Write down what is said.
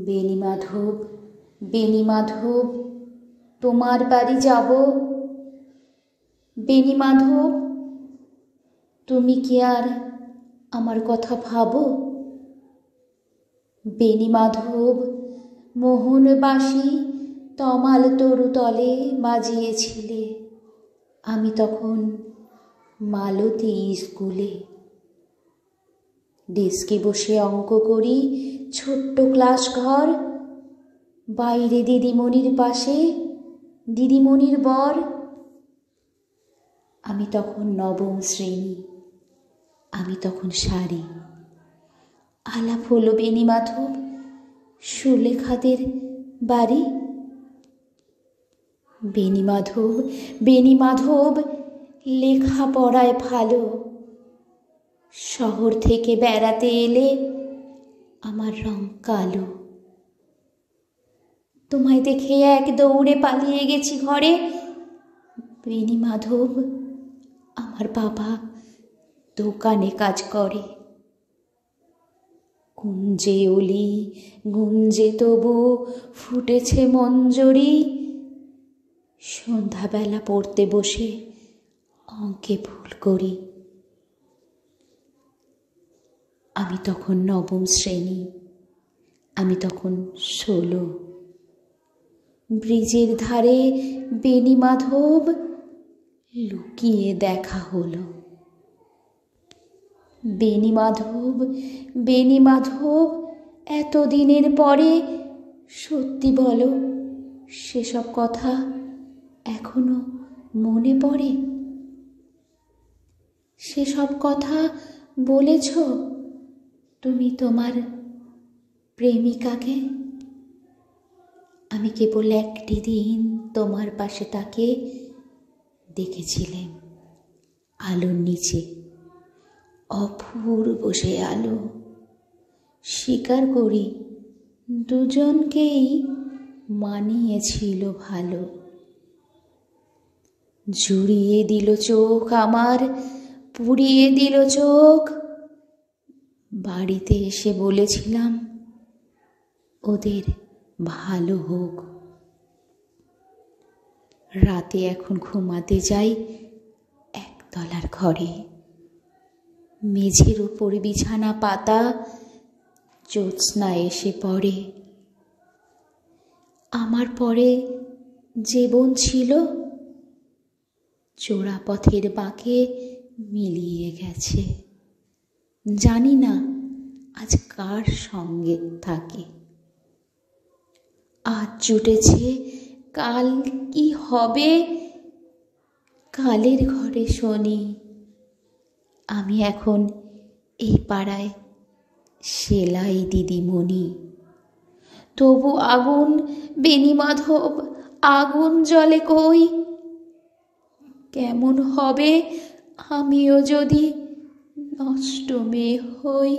বেণীমাধব, বেণীমাধব, তোমার বাড়ি যাব। বেণীমাধব, তুমি কি আর আমার কথা ভাবো? বেণীমাধব, মোহনবাসী তমাল তরু তলে বাজিয়েছিলে, আমি তখন মালতী স্কুলে। ডেস্কে বসে অঙ্ক করি, ছোট্ট ক্লাস ঘর, বাইরে দিদিমণির পাশে দিদিমণির বর। আমি তখন নবম শ্রেণী, আমি তখন শাড়ি। আলাপ হলো বেণীমাধব, সুলেখাদের বাড়ি। বেণীমাধব, বেণীমাধব, লেখাপড়ায় ভালো, শহর থেকে বেড়াতে এলে আমার রং কালো। তোমায় দেখে এক দৌড়ে পালিয়ে গেছি ঘরে। বেণীমাধব, আমার বাবা দোকানে কাজ করে। কুঞ্জে অলি গুঞ্জে তবু ফুটেছে মঞ্জরি, সন্ধ্যাবেলা পড়তে বসে অঙ্কে ভুল করি। আমি তখন নবম শ্রেণী, আমি তখন 16। ব্রিজের ধারে বেণীমাধব, লুকিয়ে দেখা হলো। বেণীমাধব, বেণীমাধব, এতদিনের পরে সত্যি বলো, সেসব কথা এখনো মনে পড়ে? সেসব কথা বলেছ তুমি তোমার প্রেমিকাকে? আমি কেবল একটি দিন তোমার পাশে তাকে দেখেছিলেন আলোর নিচে, অপূর্ব সে আলো। স্বীকার করি দুজনকেই মানিয়েছিল ভালো। জুড়িয়ে দিল চোখ আমার, পুড়িয়ে দিল চোখ। বাড়িতে এসে বলেছিলাম ওদের ভালো হোক। রাতে এখন ঘুমাতে যাই একতলার ঘরে, মেঝের উপর বিছানা পাতা, জ্যোৎস্না এসে পড়ে। আমার পরে যে বোন ছিল চোরাপথের বাঁকে মিলিয়ে গেছে, জানি না আজ কার সঙ্গে থাকে। আজ জুটেছে, কাল কি হবে? কালের ঘরে শনি। আমি এখন এই পাড়ায় সেলাই দিদিমণি। তবু আগুন বেণীমাধব, আগুন জ্বলে কই? কেমন হবে আমিও যদি নষ্ট মেয়ে হই?